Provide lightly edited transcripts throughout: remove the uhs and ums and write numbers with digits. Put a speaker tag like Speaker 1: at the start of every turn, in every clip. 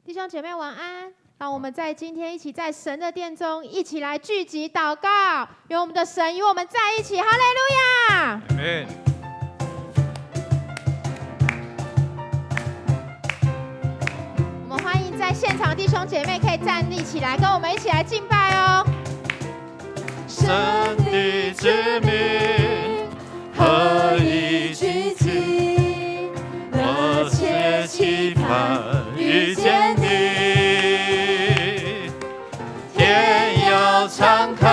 Speaker 1: 弟兄姐妹晚安。让我们在今天一起在神的殿中一起来聚集祷告，愿我们的神与我们在一起。哈利路亚！
Speaker 2: Amen。
Speaker 1: 我们欢迎在现场弟兄姐妹可以站立起来，跟我们一起来敬拜哦。
Speaker 2: 神的子民何以聚集，热切期盼遇见你。天要敞开，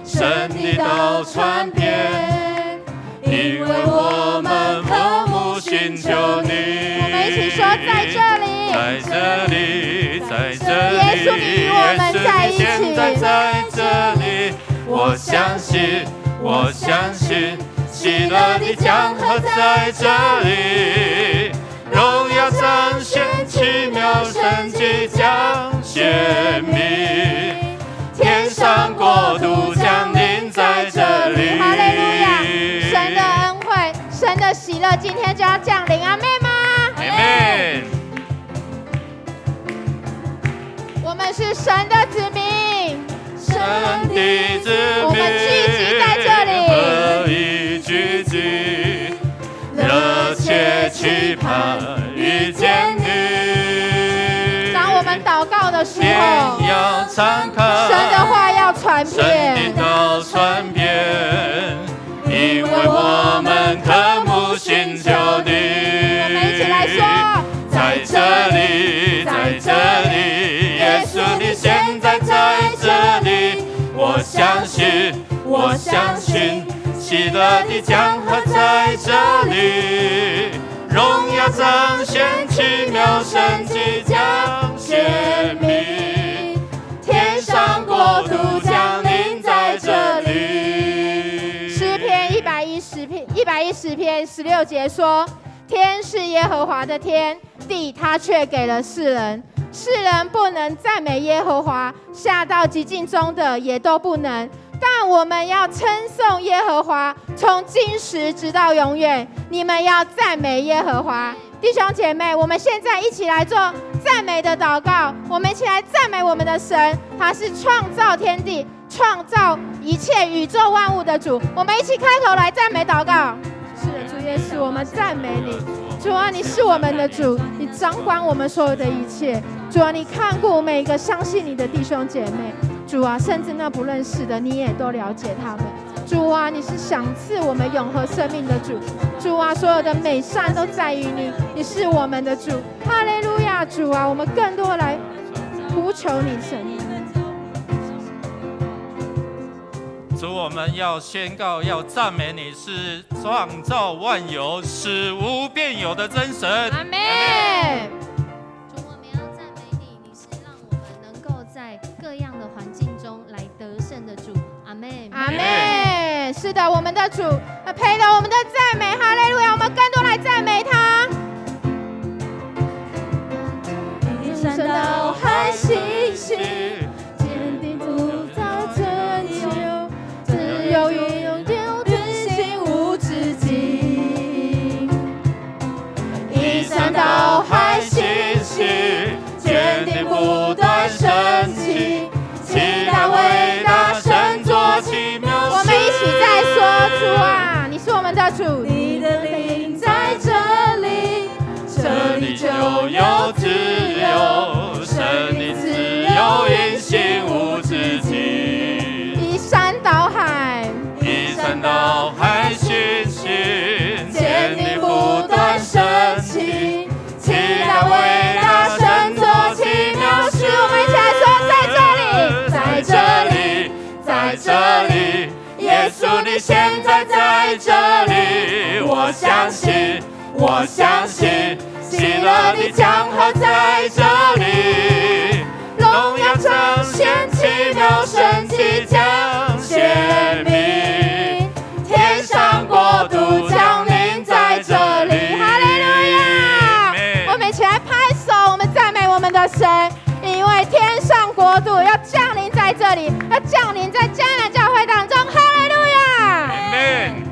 Speaker 2: 神的道传遍，因为我们渴慕寻求你。
Speaker 1: 我们一起说，在这里，
Speaker 2: 在这里，在这里，
Speaker 1: 耶稣你与我们在一起。
Speaker 2: 现在在这里，我相信，我相信，喜乐的江河在这里，荣耀彰显，奇妙神迹将显明，天上国度降临在这里。
Speaker 1: 哈利路亚！神的恩惠，神的喜乐，今天就要降临。阿们吗？
Speaker 2: 阿们。
Speaker 1: 我们是神的子民，
Speaker 2: 神的子民，
Speaker 1: 我们聚集在这里，
Speaker 2: 何以聚集，热切期盼遇见你。
Speaker 1: 当我们祷告的时
Speaker 2: 天
Speaker 1: 候，
Speaker 2: 要敞开，
Speaker 1: 神的话要传
Speaker 2: 神
Speaker 1: 遍，
Speaker 2: 的道传遍，因为我们渴慕寻求你。
Speaker 1: 我们一起来说，
Speaker 2: 在这里，在这里，耶稣你现在在这里，我相信，我相信，喜乐的江河在这里，荣耀彰显，奇妙神迹将显明，天上国度降临在这里。
Speaker 1: 诗篇110篇16节说：天是耶和华的天，地他却给了世人。世人不能赞美耶和华，下到极境中的也都不能。但我们要称颂耶和华，从今时直到永远。你们要赞美耶和华。弟兄姐妹，我们现在一起来做赞美的祷告。我们一起来赞美我们的神，他是创造天地、创造一切宇宙万物的主。我们一起开口来赞美祷告。是的，主耶稣，我们赞美你。主啊，你是我们的主，你掌管我们所有的一切。主啊，你看顾每一个相信你的弟兄姐妹。主啊，甚至那不认识的，你也都了解他们。主啊，你是赏赐我们永恒生命的主。主啊，所有的美善都在于你，你是我们的主。哈利路亚！主啊，我们更多来呼求你神。
Speaker 2: 主，我们要宣告，要赞美你是创造万有、使无变有的真神。
Speaker 1: 阿们。
Speaker 3: 主，我们要赞美你，你是让我们能够在各样的环境中来得胜的主。阿们。
Speaker 1: 阿们。是的，我们的主配了我们的赞美。哈利路亚！我们更多来赞美他。神道海星星，坚定不倒拯救，自由与永久的心无止境。一山到海星星，坚定不断升起，期待伟大神作奇妙事。我们一起再说，主啊，你是我们的主，你的灵在这里，这里就有自由，神的自由因信无止境。依山倒海，
Speaker 2: 依山倒海星星，
Speaker 1: 坚定不断升起，期待伟大神作奇妙事。我们一起来说，在这里，在这里，在这里，耶稣你现在在这里。我相信，我相信，喜乐的江河在这里，荣耀彰显，奇妙神迹将显明，天上国度降临在这里。哈利路亚！我们一起来拍手，我们赞美我们的神，因为天上国度要降临在这里，要降临在迦南教会当中。哈利路亚！
Speaker 2: Amen。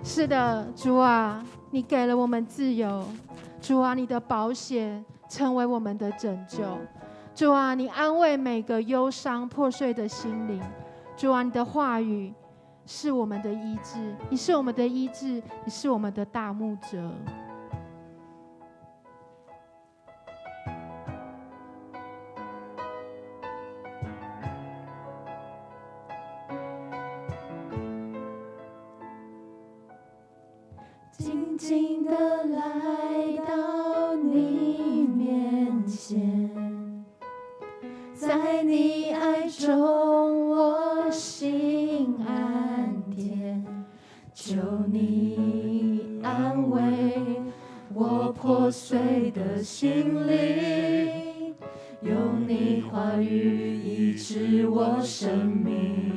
Speaker 1: 是的，主啊，你给了我们自由。主啊，你的宝血成为我们的拯救。主啊，你安慰每个忧伤破碎的心灵。主啊，你的话语是我们的医治，你是我们的医治，你是我们的大牧者。
Speaker 4: 静静地来到你面前，在你爱中我心安恬，求你安慰我破碎的心灵，用你话语医治我生命。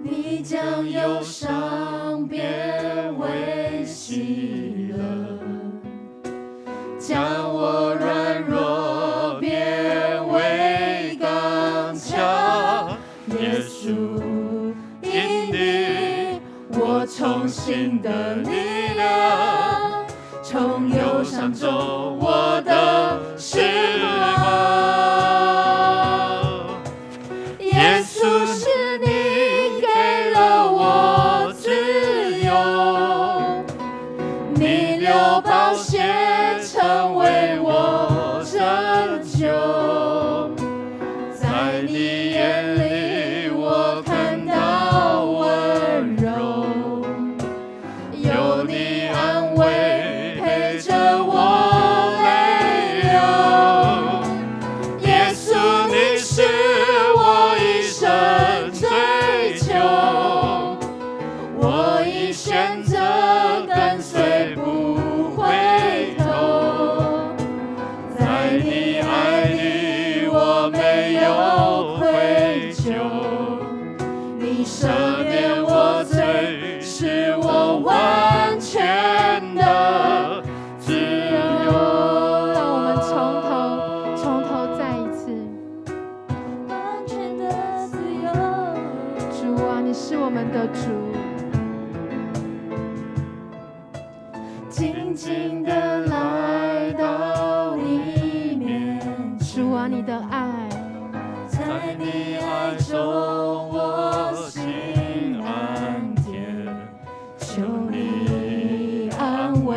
Speaker 4: 你将忧伤变为喜乐，将我软弱变为刚强。耶稣，因你我重新的力量，从忧伤中我的释放。耶稣是你给了我自由，你流宝血成为我拯救，在你眼里我看到温柔，有你安慰陪着我泪流。耶稣，你是我一生追求，我已选择跟随不回头，在你爱里我没有愧疚，你赦免我罪，使我完全的自由。
Speaker 1: 让我们从头再一次。
Speaker 4: 完全的自由。
Speaker 1: 主啊，你是我们的主。
Speaker 4: 静静地来到你面前，
Speaker 1: 主啊，你的爱，
Speaker 4: 在你爱中我心安恬，求你安慰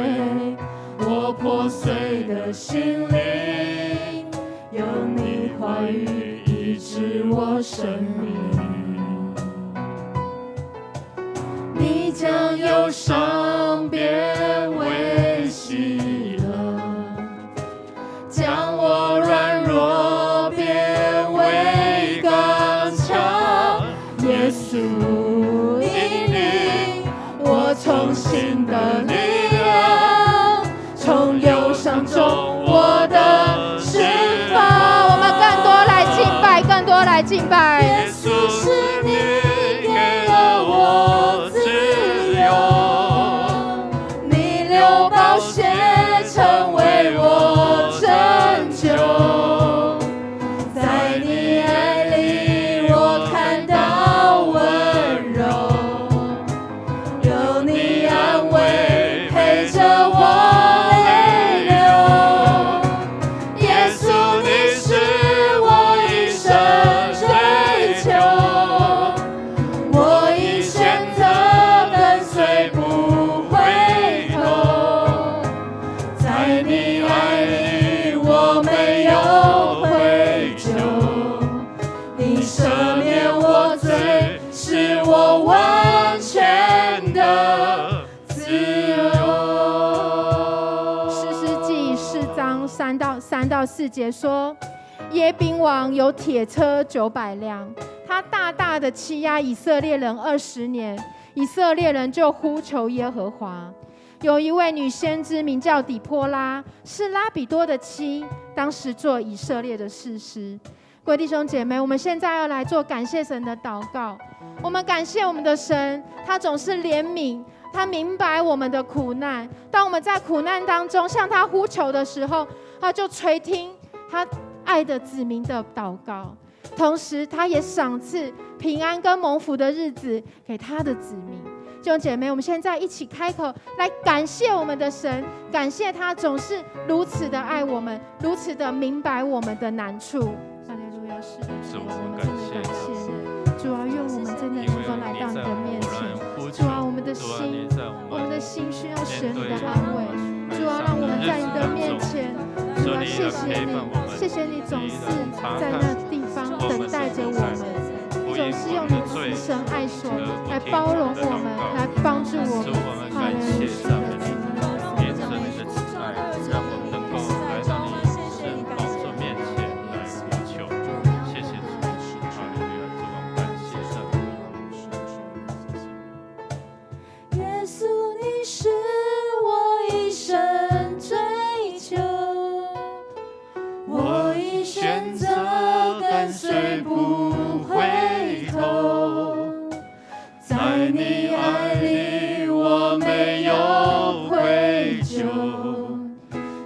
Speaker 4: 我破碎的心灵，用你话语医治我生命。你将忧伤变为喜乐，将我软弱变为刚强。耶稣，因你我重新的力量，从忧伤中我的释放。
Speaker 1: 我们更多来敬拜，更多来敬拜。
Speaker 4: 耶稣，是你给了我自由，你流宝血成为我拯救，在你爱里我看到温柔，有你安慰陪着我泪流。耶稣，你是我一生追求，我已选择跟随不回头，在你爱里我没有愧疚，你赦免我罪，使我完全的自由。
Speaker 1: 士师记4章3到4节说，耶宾王有铁车900辆，他大大的欺压以色列人20年，以色列人就呼求耶和华。有一位女先知名叫底波拉，是拉比多的妻，当时做以色列的士师。各位弟兄姐妹，我们现在要来做感谢神的祷告。我们感谢我们的神，他总是怜悯，他明白我们的苦难。当我们在苦难当中向他呼求的时候，他就垂听他爱的子民的祷告，同时他也赏赐平安跟蒙福的日子给他的子民。弟兄姐妹，我们现在一起开口来感谢我们的神，感谢他总是如此的爱我们，如此的明白我们的难处。哈利路亚，是的，主啊，我们真的感谢你。主啊，愿我们真的能够来到你的面前。主啊，我们的心需要神你的安慰。主啊，让我们在你的面前。主啊，谢谢你，谢谢你总是在那地方等待着我们。总是用你慈神爱手来包容我们，来帮助我们。哈利路亚。
Speaker 2: 连着你的慈爱，让我们能够来到你神宝座面前来呼求。谢谢主，哈利路亚，主，我们感谢神。
Speaker 4: 耶稣，你是我一生追求，我已选择跟随不回头，在你爱里我没有愧疚，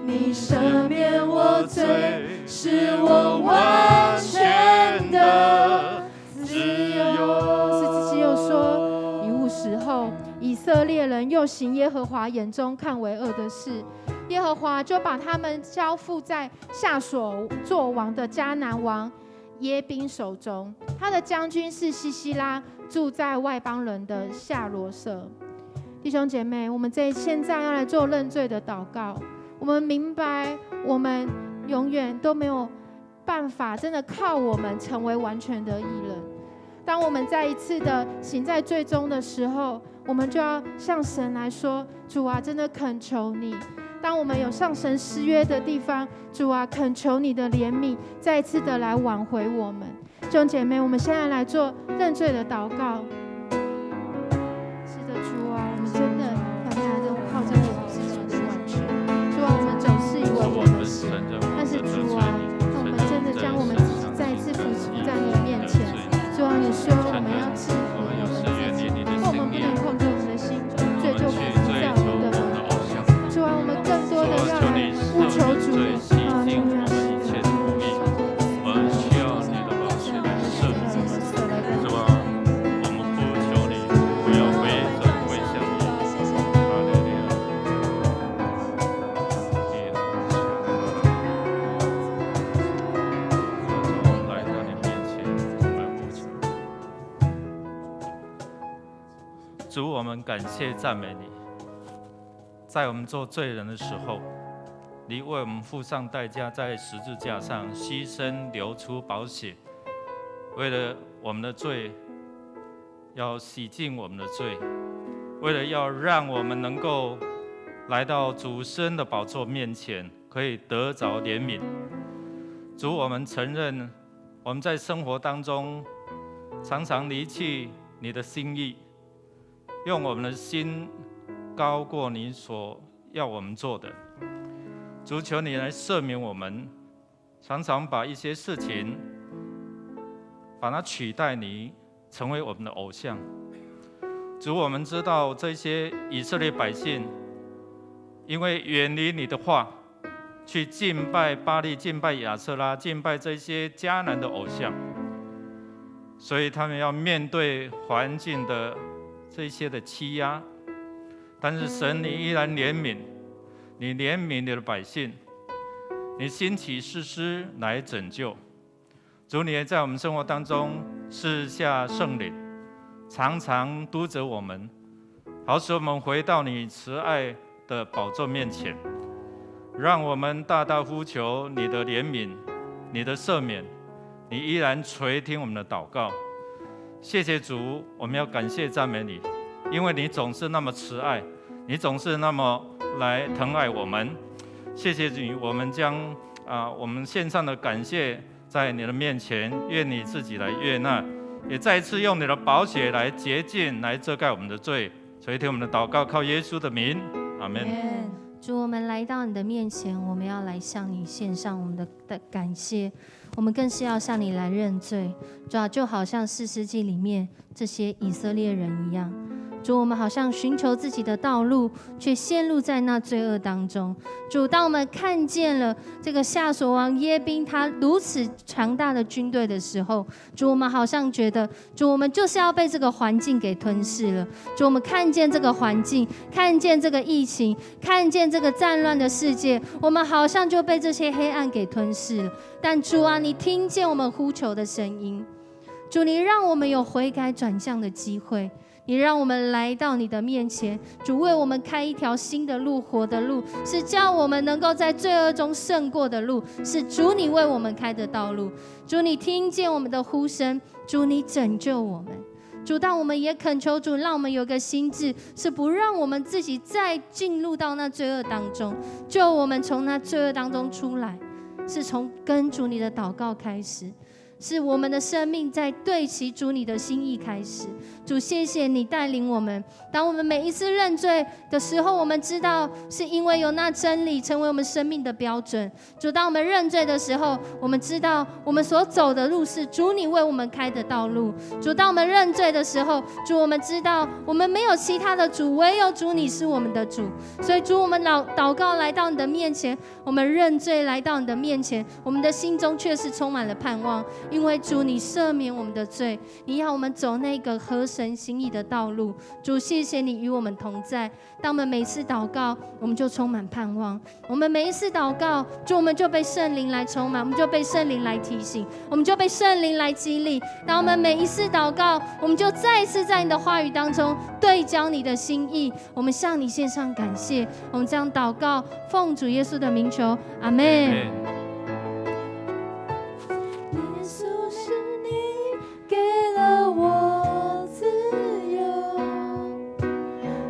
Speaker 4: 你赦免我罪，使我完全的自由。
Speaker 1: 四节又说，以务时候，以色列人又行耶和华眼中看为恶的事，耶和华就把他们交付在下所作王的迦南王耶宾手中，他的将军是西西拉，住在外邦人的夏罗舍。弟兄姐妹，我们现在要来做认罪的祷告。我们明白，我们永远都没有办法真的靠我们成为完全的义人。当我们再一次的行在罪中的时候，我们就要向神来说：主啊，真的恳求你。当我们有向神失约的地方，主啊，恳求你的怜悯，再一次的来挽回我们。弟兄姐妹，我们现在来做认罪的祷告。是的，主啊，我们真的很难的靠着我们自己的完全。主啊，我们总是以为我们是，但是主啊，那我们真的将我们自己再一次俯伏在你面前。主啊，你说我们要制服我们自己，我们不能控制我们的心，罪就不在我们的门口。主啊，我们更多的要来呼求主，哈利路亚。
Speaker 2: 我们需要你的宝血来赦免我们。主啊，我们呼求你，不要回转归向你。哈利路亚。我们来到你面前来呼求。主，我们感谢赞美你。在我们做罪人的时候，你为我们付上代价，在十字架上牺牲，流出宝血，为了我们的罪，要洗净我们的罪，为了要让我们能够来到主神的宝座面前，可以得着怜悯。主，我们承认我们在生活当中常常离弃你的心意，用我们的心高过你所要我们做的。主，求你来赦免我们，常常把一些事情把它取代你，成为我们的偶像。主，我们知道这些以色列百姓因为远离你的话，去敬拜巴力，敬拜亚舍拉，敬拜这些迦南的偶像，所以他们要面对环境的这些的欺压。但是神，你依然怜悯，你怜悯你的百姓，你兴起士师来拯救。主，你也在我们生活当中赐下圣灵，常常督责我们，好使我们回到你慈爱的宝座面前，让我们大大呼求你的怜悯，你的赦免，你依然垂听我们的祷告。谢谢主，我们要感谢赞美你，因为你总是那么慈爱，你总是那么来疼爱我们。谢谢你，我们将我们献上的感谢在你的面前，愿你自己来悦纳，也再一次用你的宝血来洁净，来遮盖我们的罪。垂听我们的祷告，靠耶稣的名，阿们。
Speaker 3: 主，我们来到你的面前，我们要来向你献上我们的感谢，我们更是要向你来认罪。主啊，就好像士师记里面这些以色列人一样，主，我们好像寻求自己的道路，却陷入在那罪恶当中。主，当我们看见了这个夏所王耶宾他如此强大的军队的时候，主，我们好像觉得，主，我们就是要被这个环境给吞噬了。主，我们看见这个环境，看见这个疫情，看见这个战乱的世界，我们好像就被这些黑暗给吞噬了。但主啊，你听见我们呼求的声音，主，你让我们有悔改转向的机会，你让我们来到你的面前，主，为我们开一条新的路，活的路，是叫我们能够在罪恶中胜过的路，是主你为我们开的道路。主，你听见我们的呼声，主，你拯救我们。主，但我们也恳求主，让我们有个心志，是不让我们自己再进入到那罪恶当中，救我们从那罪恶当中出来，是从跟主你的祷告开始，是我们的生命在对齐主你的心意开始。主，谢谢你带领我们，当我们每一次认罪的时候，我们知道是因为有那真理成为我们生命的标准。主，当我们认罪的时候，我们知道我们所走的路是主你为我们开的道路。主，当我们认罪的时候，主，我们知道我们没有其他的主，唯有主你是我们的主。所以主，我们祷告来到你的面前，我们认罪来到你的面前，我们的心中却是充满了盼望，因为主你赦免我们的罪，你要我们走那个合神心意的道路。主，谢谢你与我们同在。当我们每次祷告，我们就充满盼望；我们每一次祷告，主，我们就被圣灵来充满，我们就被圣灵来提醒，我们就被圣灵来激励。当我们每一次祷告，我们就再一次在你的话语当中对焦你的心意。我们向你献上感谢，我们这样祷告，奉主耶稣的名求，阿们。
Speaker 4: 耶稣，是你给了我自由，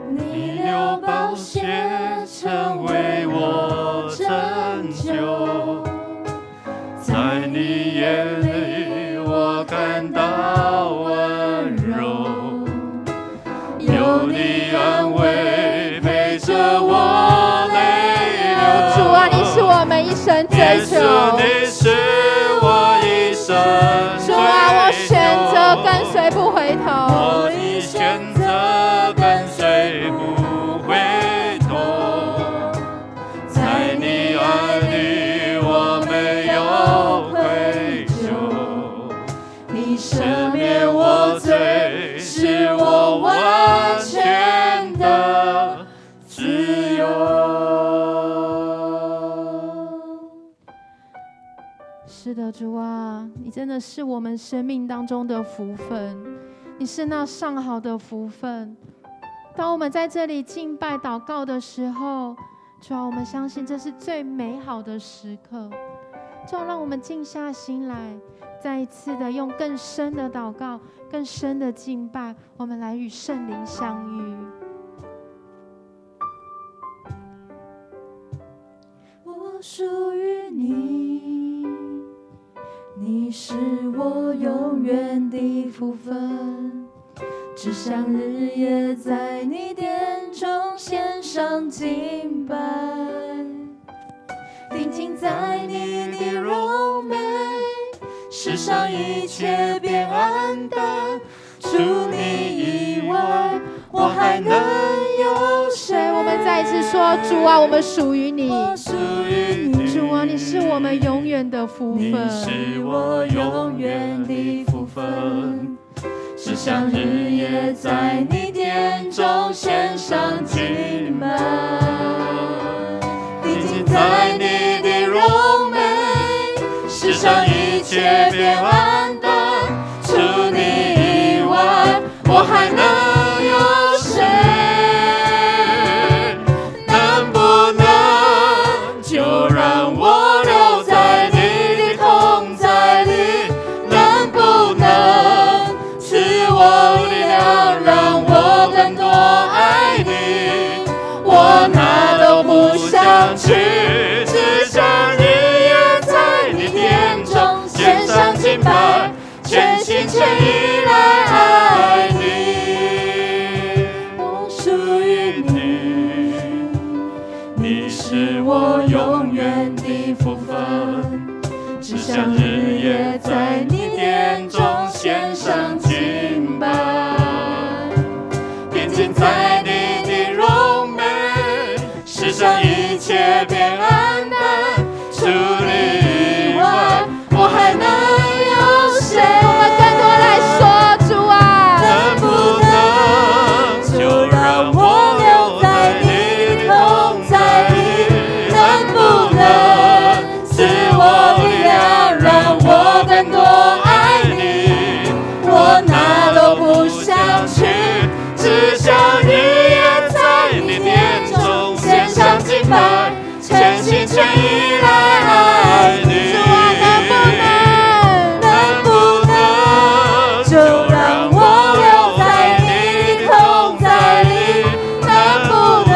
Speaker 4: 你流宝血成为我拯救，在你眼里我感到温柔，有你安慰陪着我泪流。
Speaker 1: 主啊，你是我们一生追求。
Speaker 4: 你是我一生追求。
Speaker 1: 主啊，我选择跟随不回头。
Speaker 4: 我已选择跟随不回头，在你爱里我没有愧疚，你赦免我罪，使我完全的自由。
Speaker 1: 是的，主啊，你真的是我们生命当中的福分，你是那上好的福分。当我们在这里敬拜祷告的时候，主啊，我们相信这是最美好的时刻。主啊，让我们静下心来，再一次的用更深的祷告、更深的敬拜，我们来与圣灵相遇。
Speaker 4: 我属于你，你是我永远的福分，只想日夜在你殿中献上敬拜，定睛在你的柔美，世上一切变黯淡，除你以外，我还能有谁？
Speaker 1: 我们再一次说，主啊，我们属于你。
Speaker 4: 我属于你，
Speaker 1: 主啊，你是我们永远的福分。
Speaker 4: 你是我永远的福分，只想日夜在你殿中献上敬拜，定睛在你的柔美，世上一切变黯淡，除你以外，我还能有谁？能不能就让我留在你的同在里？能不能赐我力量，让我更多爱你？我哪都不想去，只想日夜在你殿中献上敬拜，全心全意来爱你。我属于你，你是我永远的福分，只想日夜在你殿中献上敬拜，定睛
Speaker 2: 世上一切变暗淡，除你以外，我还能有谁？
Speaker 1: 我们更多来说，主啊，
Speaker 2: 能不能就让我留在你的同在里？能不能赐我力量，让我更多爱你？我哪都不想去，只想日夜在你殿中献上敬拜，全心全意来爱你。
Speaker 1: 主啊，
Speaker 2: 能不能就让我留在你的同在里？能不能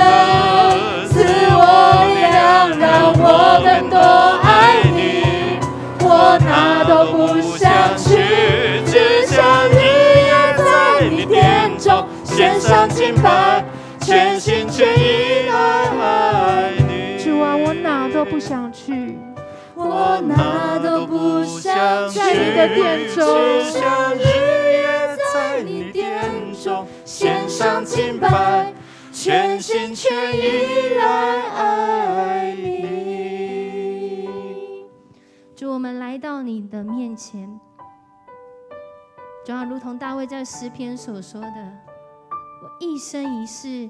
Speaker 2: 赐我力量，让我更多爱你？我哪都不想去，只想日夜在你殿中献上敬拜，全心全意来爱你。
Speaker 1: 主啊，我哪都不想去，
Speaker 2: 我哪都不想去，
Speaker 1: 在你的殿中
Speaker 2: 只想日夜在你殿中献上敬拜，全心全意来爱你。
Speaker 3: 主，我们来到你的面前，主啊，如同大卫在诗篇所说的，我一生一世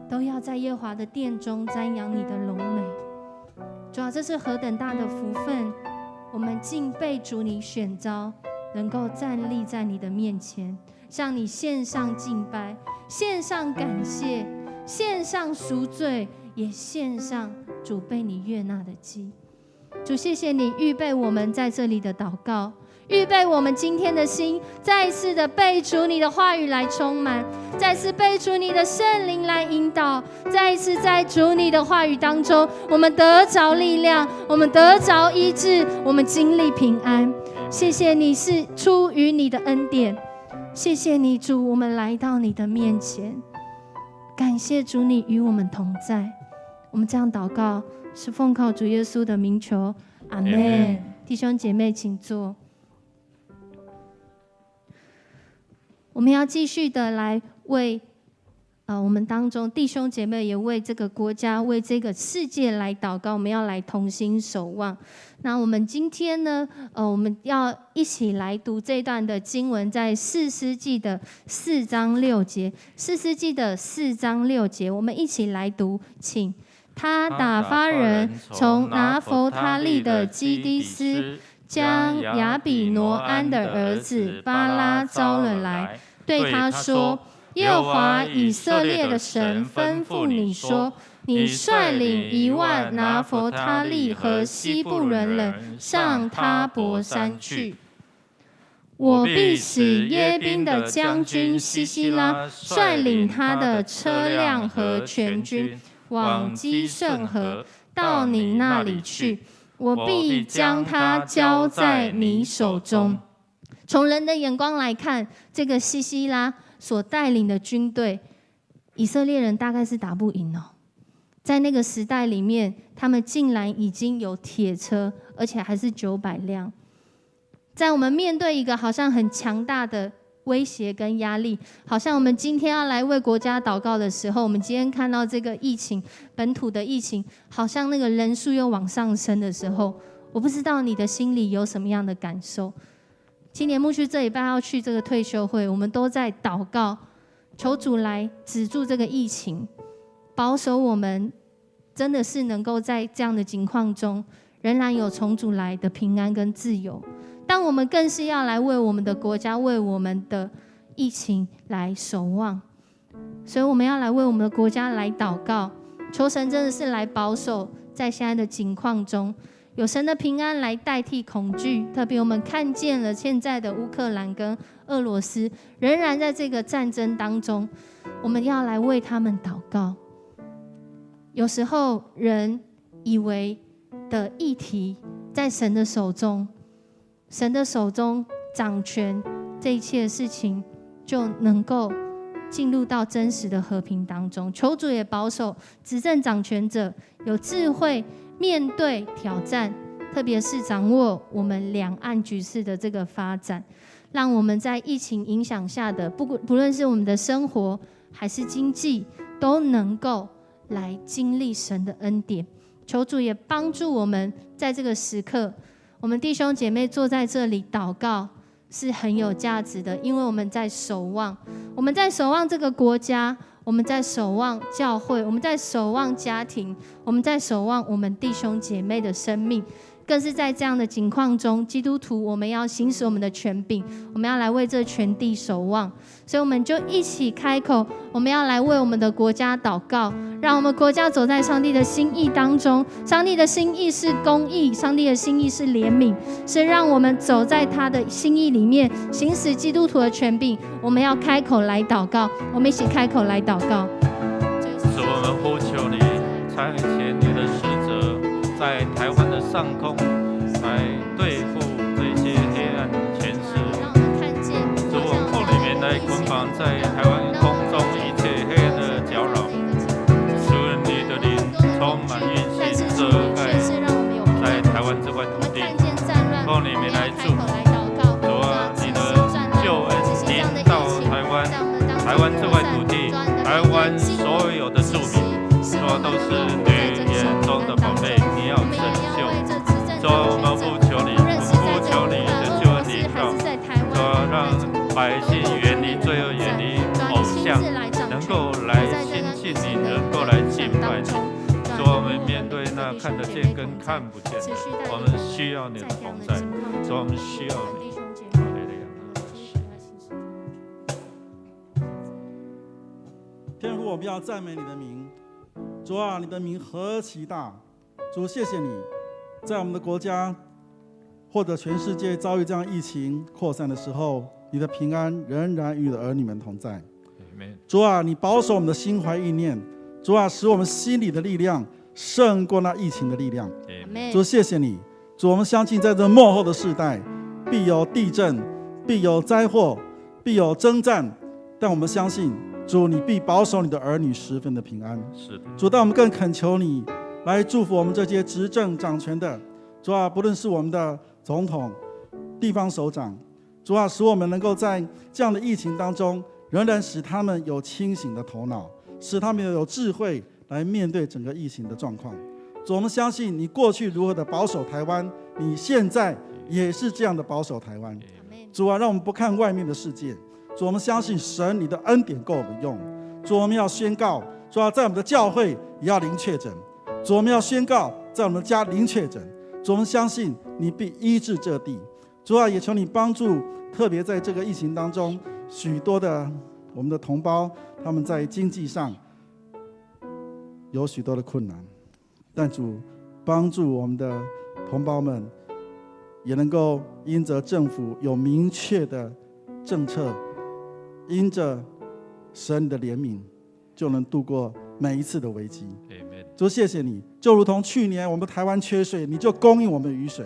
Speaker 3: 都要在耶和华的殿中瞻仰你的荣美。主啊，这是何等大的福分！我们竟被主你选召，能够站立在你的面前，向你献上敬拜，献上感谢，献上赎罪，也献上主被你悦纳的祭。主，谢谢你预备我们在这里的祷告，预备我们今天的心，再一次的被主你的话语来充满，再次被主你的圣灵来引导，再一次在主你的话语当中，我们得着力量，我们得着医治，我们经历平安。谢谢你是出于你的恩典，谢谢你主，我们来到你的面前，感谢主你与我们同在。我们这样祷告是奉靠主耶稣的名求，阿们。弟兄姐妹请坐。我们要继续的来为我们当中弟兄姐妹也为这个国家为这个世界来祷告，我们要来同心守望。那我们今天呢我们要一起来读这段的经文，在士师记的4章6节，士师记的4章6节，我们一起来读，请。他打发人从拿弗他利的基低斯，将亚比挪安的儿子巴拉招了来，对他说：耶和华以色列的神吩咐你说，你率领10000拿弗他利和西布伦人上他伯山去。我必使耶宾的将军西西拉率领他的车辆和全军往基顺河到你那里去，我必将他交在你手中。从人的眼光来看，这个西西拉所带领的军队，以色列人大概是打不赢哦。在那个时代里面，他们竟然已经有铁车，而且还是900辆。在我们面对一个好像很强大的威胁跟压力，好像我们今天要来为国家祷告的时候，我们今天看到这个疫情，本土的疫情，好像那个人数又往上升的时候，我不知道你的心里有什么样的感受。今年牧区这礼拜要去这个退休会，我们都在祷告，求主来止住这个疫情，保守我们真的是能够在这样的情况中，仍然有从主来的平安跟自由。但我们更是要来为我们的国家，为我们的疫情来守望。所以我们要来为我们的国家来祷告，求神真的是来保守在现在的情况中，有神的平安来代替恐惧。特别我们看见了现在的乌克兰跟俄罗斯仍然在这个战争当中，我们要来为他们祷告。有时候人以为的议题在神的手中，神的手中掌权，这一切的事情就能够进入到真实的和平当中。求主也保守执政掌权者有智慧面对挑战，特别是掌握我们两岸局势的这个发展，让我们在疫情影响下的不论是我们的生活还是经济，都能够来经历神的恩典。求主也帮助我们，在这个时刻，我们弟兄姐妹坐在这里祷告是很有价值的，因为我们在守望，我们在守望这个国家，我们在守望教会，我们在守望家庭，我们在守望我们弟兄姐妹的生命。更是在这样的情况中，基督徒我们要行使我们的权柄，我们要来为这全地守望。所以我们就一起开口，我们要来为我们的国家祷告，让我们国家走在上帝的心意当中。上帝的心意是公义，上帝的心意是怜悯，是让我们走在他的心意里面，行使基督徒的权柄。我们要开口来祷告，我们一起开口来祷告。
Speaker 2: 主，我们呼求你，差遣你的使者在台湾的上空来对付这些黑暗权势。主，我们奉你名来捆绑在台湾空中一切黑暗的搅扰，主你的灵充满运行遮盖在台湾这块土地，奉你名来祝福。主啊，你的救恩临到台湾，台湾这块土地，台湾所有的住民，主啊，都是你眼中的宝贝，你要拯救。主啊，我们呼求你，我们呼求你的救恩临到。主啊，让百姓远离罪恶，远离偶像，能够来亲近你，能够来敬拜你。主啊，我们面对那看得见跟看不见的，我们需要你的同在。主啊，我们需要你。
Speaker 5: 天父，我们要赞美你的名。主啊，你的名何其大！主，谢谢你，在我们的国家或者全世界遭遇这样疫情扩散的时候，你的平安仍然与你的儿女们同在。主啊，你保守我们的心怀意念。主啊，使我们心里的力量胜过那疫情的力量。主，谢谢你。主，我们相信在这末后的世代，必有地震，必有灾祸，必有征战，但我们相信主，你必保守你的儿女十分的平安。
Speaker 2: 是的，
Speaker 5: 主，但我们更恳求你来祝福我们这些执政掌权的。主啊，不论是我们的总统、地方首长，主啊，使我们能够在这样的疫情当中，仍然使他们有清醒的头脑，使他们有智慧来面对整个疫情的状况。主，我们相信你过去如何的保守台湾，你现在也是这样的保守台湾。主啊，让我们不看外面的世界。主，我们相信神，你的恩典够我们用。主，我们要宣告，主啊，在我们的教会也要零确诊。主，我们要宣告，在我们的家零确诊。主，我们相信你必医治这地。主啊，也求你帮助，特别在这个疫情当中，许多的我们的同胞，他们在经济上有许多的困难，但主帮助我们的同胞们，也能够因着政府有明确的政策，因着神的怜悯，就能度过每一次的危机。主，谢谢你，就如同去年我们台湾缺水，你就供应我们雨水。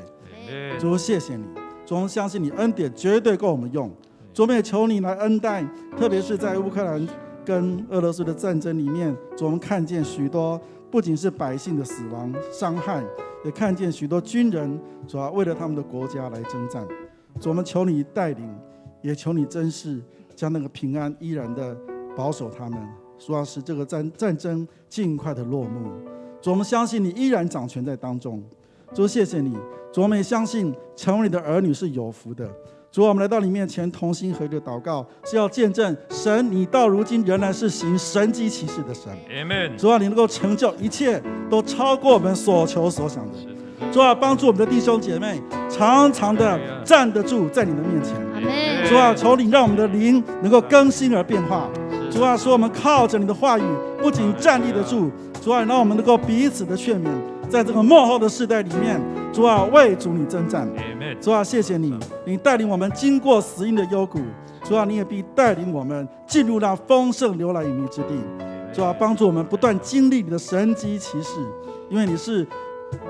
Speaker 5: 主，谢谢你。主，我们相信你恩典绝对够我们用。主，我们也求你来恩待，特别是在乌克兰跟俄罗斯的战争里面，主，我们看见许多不仅是百姓的死亡伤害，也看见许多军人主要为了他们的国家来征战。主，我们求你带领，也求你珍视，将那个平安依然的保守他们，主要使这个战争尽快的落幕。主，我们相信你依然掌权在当中。主，谢谢你。主，我们也相信成为你的儿女是有福的。主，我们来到你面前同心合意的祷告，是要见证神，你到如今仍然是行神迹奇事的神。主啊，你能够成就一切，都超过我们所求所想的。主啊，帮助我们的弟兄姐妹常常的站得住在你的面前。主啊，求你让我们的灵能够更新而变化。主啊，说我们靠着你的话语，不仅站立得住，主啊，让我们能够彼此的劝勉，在这个末后的世代里面，主啊，为主你征战。主啊，谢谢你，你带领我们经过死荫的幽谷。主啊，你也必带领我们进入那丰盛流奶与蜜之地。主啊，帮助我们不断经历你的神迹奇事，因为你是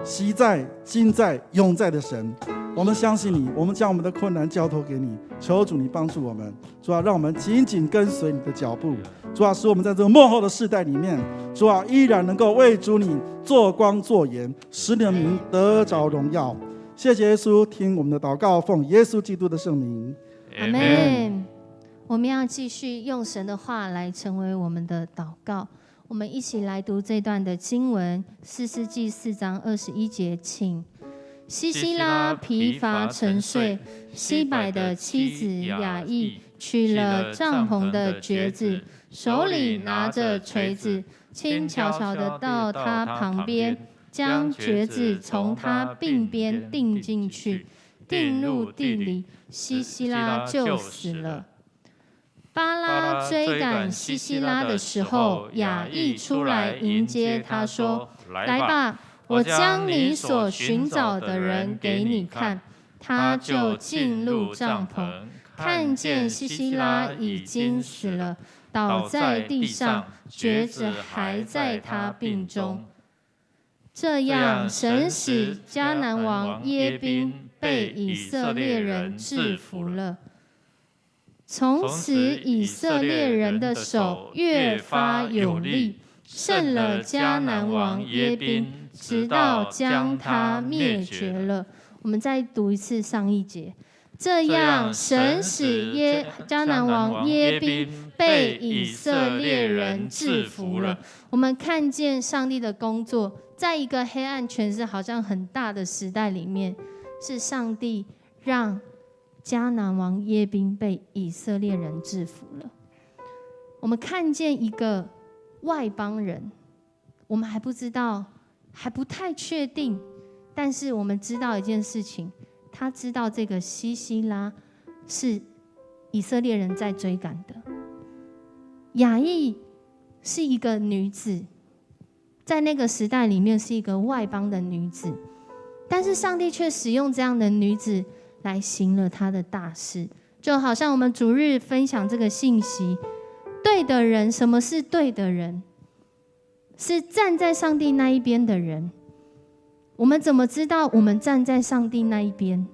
Speaker 5: 昔在、今在、永在的神。我们相信你，我们将我们的困难交托给你，求主你帮助我们。主啊，让我们紧紧跟随你的脚步。主啊，使我们在这个末后的世代里面，主啊，依然能够为主你做光做盐，使你的名得着荣耀。谢谢耶稣，听我们的祷告，奉耶稣基督的圣名。
Speaker 3: 阿们。我们要继续用神的话来成为我们的祷告。我们一起来读这段的经文，士师记4章21节，请。西西拉疲乏沉睡，西百的妻子雅意取了帐篷的橛子，手里拿着锤子，轻巧巧的到他旁边，将橛子从他鬓边钉进去，钉入地里，西西拉就死了。巴拉追赶西西拉的时候，雅意出来迎接他说：“来吧，我将你所寻找的人给你看。”他就进入帐篷，看见西西拉已经死了，倒在地上，橛子还在他鬓中。这样，神使迦南王耶宾被以色列人制服了。从此，以色列人的手越发有力，胜了迦南王耶宾，直到将他灭绝了。我们再读一次上一节。这样，神使迦南王耶宾被以色列人制服了。我们看见上帝的工作，在一个黑暗权势好像很大的时代里面，是上帝让迦南王耶宾被以色列人制服了。我们看见一个外邦人，我们还不知道，还不太确定，但是我们知道一件事情，他知道这个西西拉是以色列人在追赶的。雅意是一个女子，在那个时代里面是一个外邦的女子，但是上帝却使用这样的女子来行了他的大事。就好像我们主日分享这个信息，对的人，什么是对的人？是站在上帝那一边的人。我们怎么知道我们站在上帝那一边？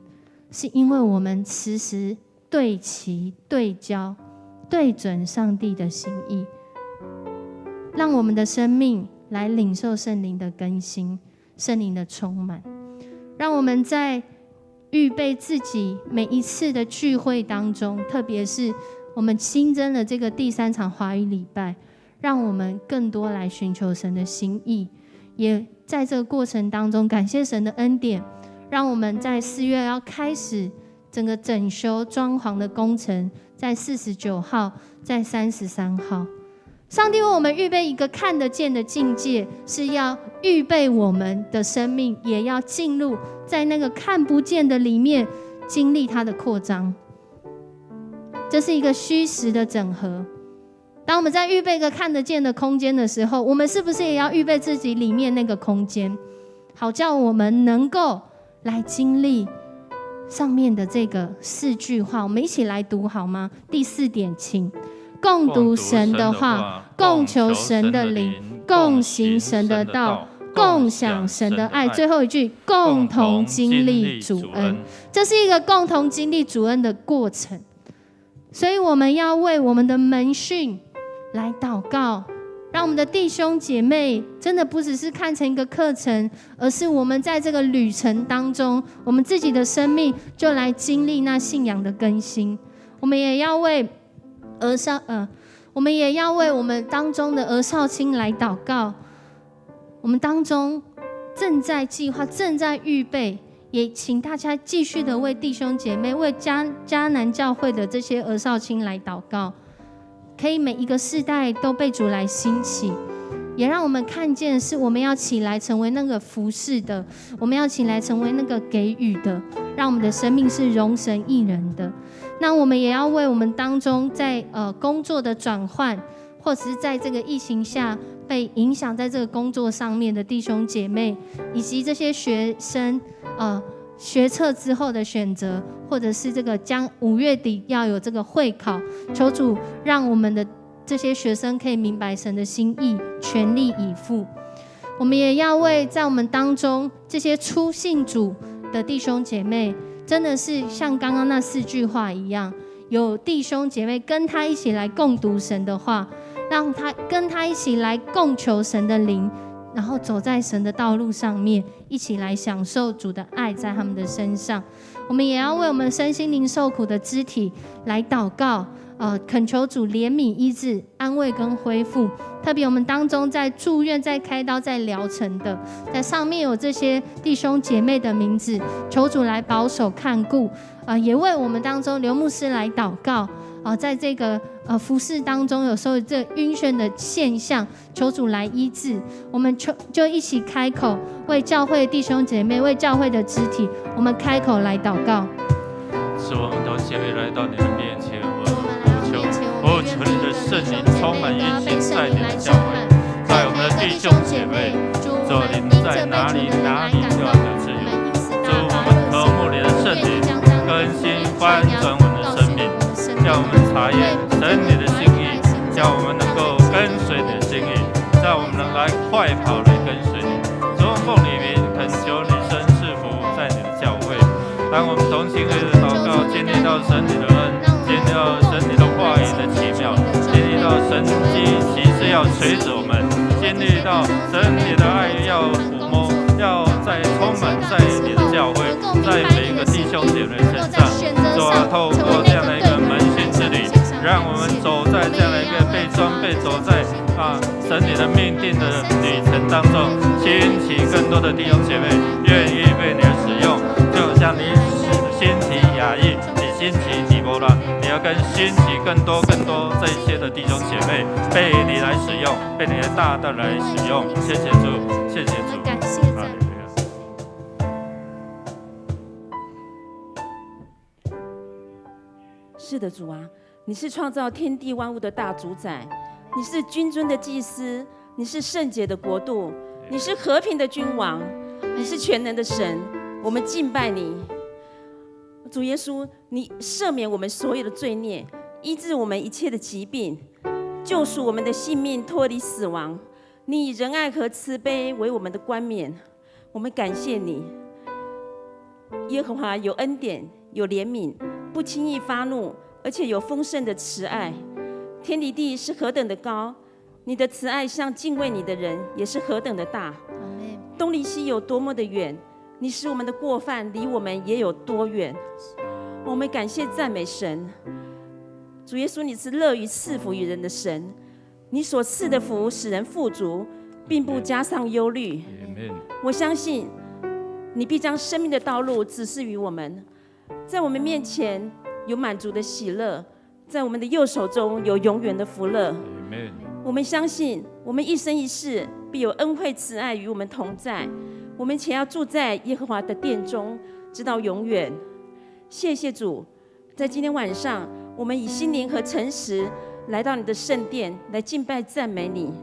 Speaker 3: 是因为我们时时对齐、对焦、对准上帝的心意，让我们的生命来领受圣灵的更新、圣灵的充满，让我们在预备自己每一次的聚会当中，特别是我们新增了这个第3场华语礼拜，让我们更多来寻求神的心意，也在这个过程当中感谢神的恩典，让我们在4月要开始整个整修装潢的工程，在49号，在33号。上帝为我们预备一个看得见的境界，是要预备我们的生命也要进入在那个看不见的里面，经历它的扩张。这是一个虚实的整合。当我们在预备一个看得见的空间的时候，我们是不是也要预备自己里面那个空间，好叫我们能够来经历上面的这个4句话。我们一起来读好吗？第4点，请共读神的话，共求神的灵，共行神的道，共享神的爱。最后一句，共同经历主恩。这是一个共同经历主恩的过程，所以我们要为我们的门训来祷告，让我们的弟兄姐妹真的不只是看成一个课程，而是我们在这个旅程当中，我们自己的生命就来经历那信仰的更新。我们也要为我们当中的儿少青来祷告。我们当中正在计划、正在预备，也请大家继续的为弟兄姐妹、为迦南教会的这些儿少青来祷告。可以每一个世代都被主来兴起，也让我们看见是我们要起来成为那个服侍的，我们要起来成为那个给予的，让我们的生命是荣神益人的。那我们也要为我们当中在工作的转换，或者是在这个疫情下被影响在这个工作上面的弟兄姐妹，以及这些学生学测之后的选择，或者是这个将5月底要有这个会考，求主让我们的这些学生可以明白神的心意，全力以赴。我们也要为在我们当中这些初信主的弟兄姐妹，真的是像刚刚那4句话一样，有弟兄姐妹跟他一起来共读神的话，让他跟他一起来共求神的灵，然后走在神的道路上面，一起来享受主的爱在他们的身上。我们也要为我们身心灵受苦的肢体来祷告，恳求主怜悯医治、安慰跟恢复。特别我们当中在住院、在开刀、在疗程的，在上面有这些弟兄姐妹的名字，求主来保守看顾。也为我们当中刘牧师来祷告。在这个服事当中，有时候这晕眩的现象，求主来医治。我们就一起开口，为教会的弟兄姐妹，为教会的肢体，我们开口来祷告。
Speaker 2: 是我们都先来到你的面前，我求你的圣灵充满运行在你的教会，在我们的弟兄姐妹，主灵在哪里，哪里就要得自由。主，我们渴慕你的圣灵更新翻转我们的生命，叫我们查验神你的心意，叫我们能够跟随你的心意，叫我们能来快跑来跟随你。主，奉你名恳求你伸赐福在你的教会，当我们同心合意的祷告，经历到神你的恩，经历到神你的话语的奇妙，经历到神迹奇事要随着我们，经历到神你的爱要抚摸，要在充满在你的教会，在每一个弟兄姐妹身上。主啊，透过这样的一个门训之旅，让我们走在这样的一个被装备，走在神你的命定的旅程当中，兴起更多的弟兄姐妹愿意被你使用，就像你兴起雅意，你兴起底波拉，你要跟兴起更多这一些的弟兄姐妹被你来使用，被你大大来使用。谢谢主，谢谢主，
Speaker 3: 感谢赞美。
Speaker 4: 是的，主啊，你是创造天地万物的大主宰，你是君尊的祭司，你是圣洁的国度，你是和平的君王，你是全能的神，我们敬拜你。主耶稣，你赦免我们所有的罪孽，医治我们一切的疾病，救赎我们的性命脱离死亡，你以仁爱和慈悲为我们的冠冕，我们感谢你。耶和华有恩典，有怜悯，不轻易发怒，而且有丰盛的慈爱。天离地是何等的高，你的慈爱向敬畏你的人也是何等的大。东离西有多么的远，你使我们的过犯离我们也有多远。我们感谢赞美神。主耶稣，你是乐于赐福于人的神，你所赐的福使人富足，并不加上忧虑。我相信你必将生命的道路指示于我们，在我们面前有满足的喜乐，在我们的右手中有永远的福乐。我们相信我们一生一世必有恩惠慈爱与我们同在，我们且要住在耶和华的殿中直到永远。谢谢主，在今天晚上我们以心灵和诚实来到你的圣殿，来敬拜赞美你。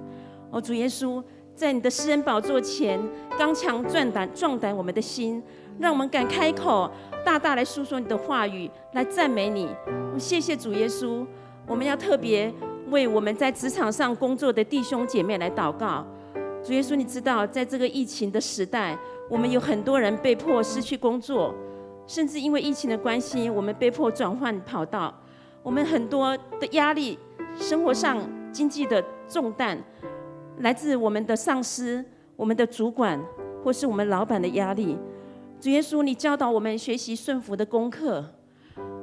Speaker 4: 主耶稣，在你的施恩宝座前刚强壮胆我们的心，让我们敢开口大大来诉说你的话语，来赞美你。谢谢主耶稣，我们要特别为我们在职场上工作的弟兄姐妹来祷告。主耶稣，你知道在这个疫情的时代，我们有很多人被迫失去工作，甚至因为疫情的关系，我们被迫转换跑道，我们很多的压力，生活上经济的重担来自我们的上司、我们的主管或是我们老板的压力。主耶稣，你教导我们学习顺服的功课，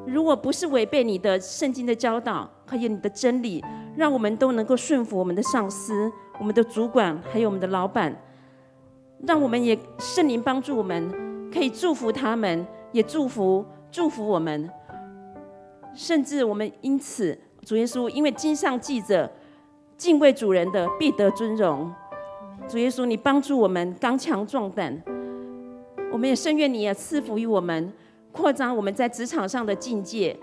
Speaker 4: 如果不是违背你的圣经的教导，还有你的真理，让我们都能够顺服我们的上司、我们的主管，还有我们的老板，让我们也圣灵帮助我们，可以祝福他们，也祝福我们，甚至我们因此，主耶稣，因为经上记着，敬畏主人的必得尊荣。主耶稣，你帮助我们刚强壮胆，我们也深愿你也赐福于我们，扩张我们在职场上的境界，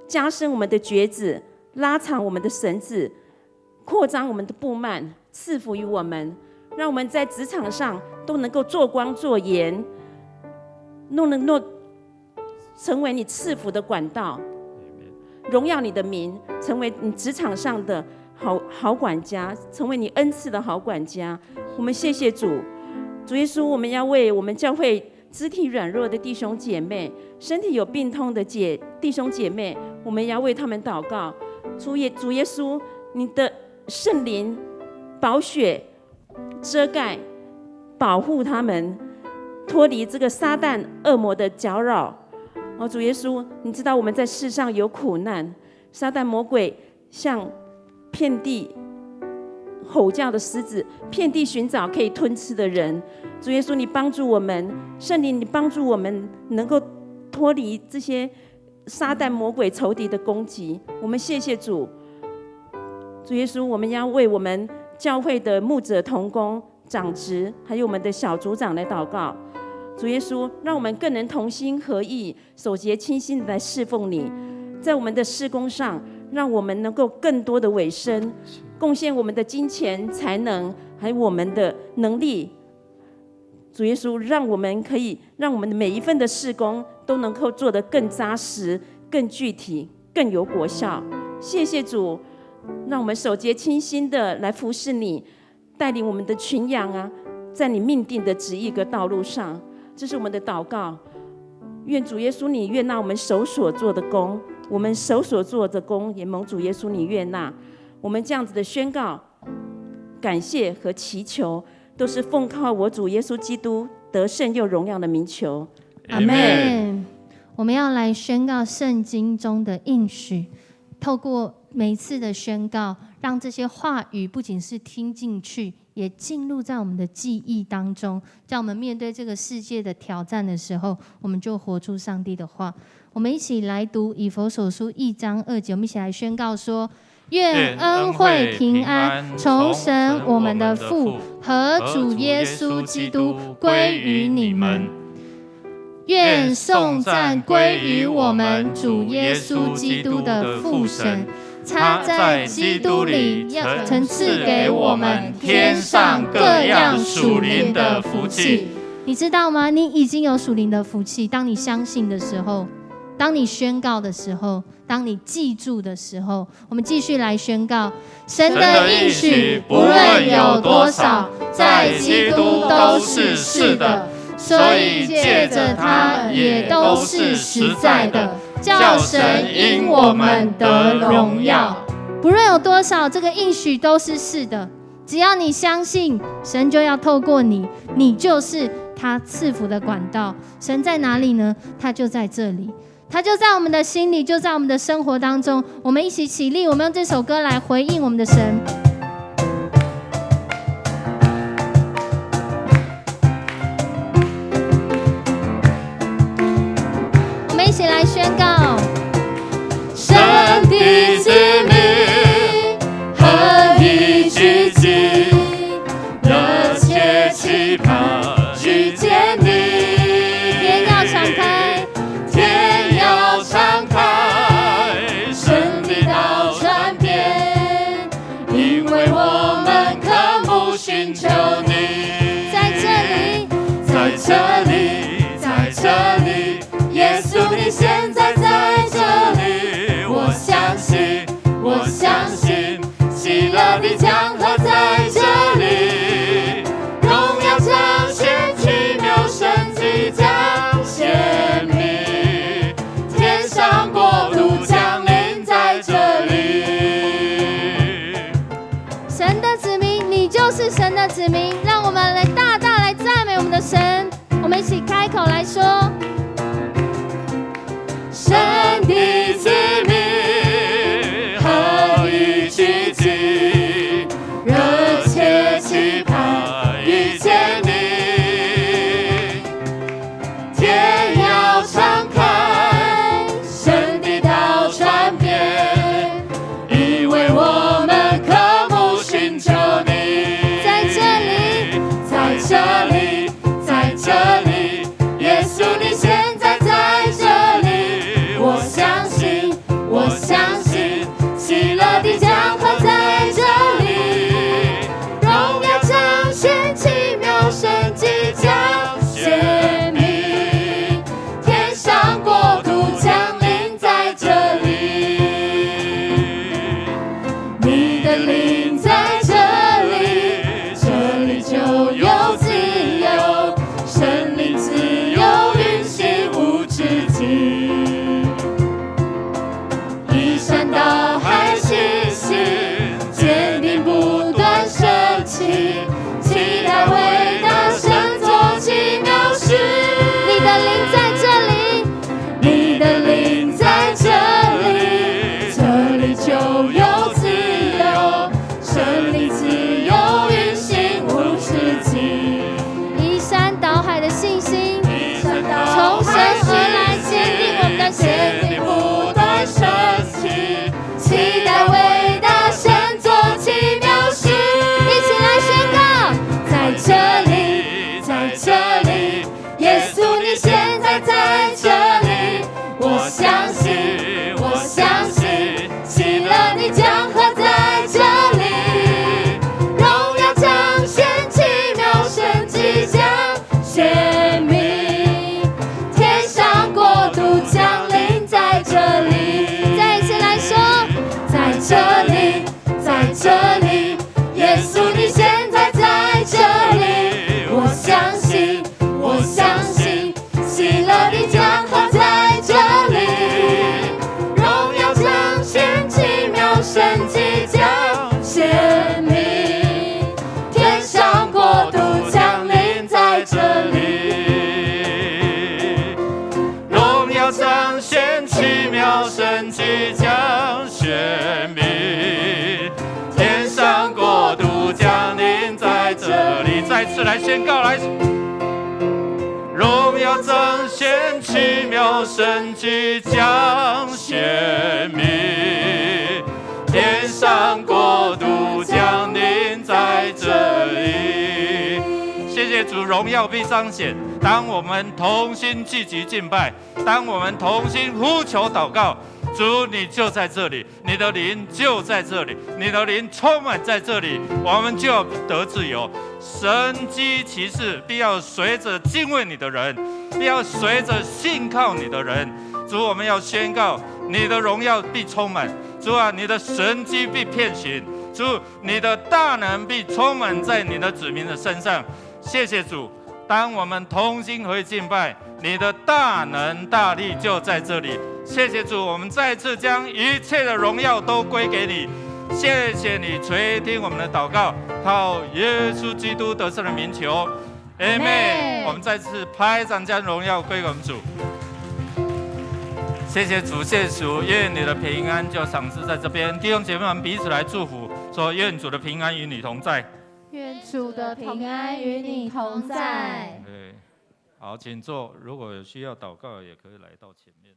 Speaker 4: 加深我们的觉知，拉长我们的绳子，扩张我们的布幔，赐福于我们，让我们在职场上都能够做光做盐，能够成为你赐福的管道，荣耀你的名，成为你职场上的好管家，成为你恩赐的好管家。我们谢谢主，主耶稣，我们要为我们教会肢体软弱的弟兄姐妹，身体有病痛的弟兄姐妹，我们要为他们祷告。主耶稣，你的圣灵宝血遮盖保护他们，脱离这个撒旦恶魔的搅扰。主耶稣，你知道我们在世上有苦难，撒旦魔鬼像遍地吼叫的狮子，遍地寻找可以吞吃的人。主耶稣，你帮助我们，圣灵，你帮助我们能够脱离这些撒旦魔鬼仇敌的攻击。我们谢谢主，主耶稣，我们要为我们教会的牧者同工、长职，还有我们的小组长来祷告。主耶稣，让我们更能同心合意、手洁清心的来侍奉你。在我们的事工上，让我们能够更多的委身，贡献我们的金钱、才能，还有我们的能力。主耶稣，让我们的每一份的事工都能够做得更扎实、更具体、更有果效。谢谢主，让我们手洁清心的来服侍你，带领我们的群羊啊，在你命定的旨意的道路上。这是我们的祷告。愿主耶稣你悦纳我们手所做的工，我们手所做的工也蒙主耶稣你悦纳。我们这样子的宣告、感谢和祈求，都是奉靠我主耶稣基督得胜又荣耀的名求。
Speaker 3: 阿们。我们要来宣告圣经中的应许，透过每一次的宣告，让这些话语不仅是听进去，也进入在我们的记忆当中。在我们面对这个世界的挑战的时候，我们就活出上帝的话。我们一起来读以弗所书1章2节，我们一起来宣告说：愿恩惠平安从神我们的父和主耶稣基督归于你们。愿颂赞归于我们主耶稣基督的父神，他在基督里曾赐给我们天上各样属灵的福气。你知道吗？你已经有属灵的福气。当你相信的时候，当你宣告的时候，当你记住的时候，我们继续来宣告神的应许，不论有多少，在基督都是是的，所以借着他也都是实在的，叫神因我们得荣耀。不论有多少，这个应许都是是的。只要你相信，神就要透过你，你就是他赐福的管道。神在哪里呢？他就在这里，他就在我们的心里，就在我们的生活当中。我们一起起立，我们用这首歌来回应我们的神。我们一起来宣告神的子民何以聚集，热切期盼遇见你。天要敞开，天要敞开，神的道传遍，因为我们渴慕寻求你。在这里，在这里，在这里，耶稣你现在在这里。我相信，我相信，喜乐的江河在这里，荣耀彰显，奇妙神迹将显明，天上国度降临在这里。神的子民，你就是神的子民，让我们来大大来赞美我们的神。我们一起开口来说：神的子民何以聚集，热切期盼遇见你。天要敞开，神的道传遍，因为我们渴慕寻求你。在这里，在这里，在这里，耶稣你现在在这里。我相信，我相信，喜乐的江河在这里，荣耀彰显，奇妙神迹将显明，天上国度降临在这里。你的灵在这里，这里就有自由。
Speaker 2: 此来宣告，来，荣耀彰显，奇妙神迹将显明，天上国度降临在这里。谢谢主，荣耀必彰显。当我们同心聚集敬拜，当我们同心呼求祷告，主你就在这里，你的灵就在这里，你的灵充满在这里，我们就要得自由。神迹奇事必要随着敬畏你的人，必要随着信靠你的人。主，我们要宣告，你的荣耀必充满。主啊，你的神迹必遍行。主，你的大能必充满在你的子民的身上。谢谢主，当我们同心合一敬拜，你的大能大力就在这里。谢谢主，我们再次将一切的荣耀都归给你。谢谢你垂听我们的祷告，靠耶稣基督得胜的名求，阿们。我们再次拍掌，将荣耀归给我们主。谢谢主，谢谢主，愿你的平安就赏赐在这边。弟兄姐妹们彼此来祝福，说愿主的平安与你同在。
Speaker 4: 愿主的平安与你同在。
Speaker 2: 对，好，请坐。如果有需要祷告，也可以来到前面。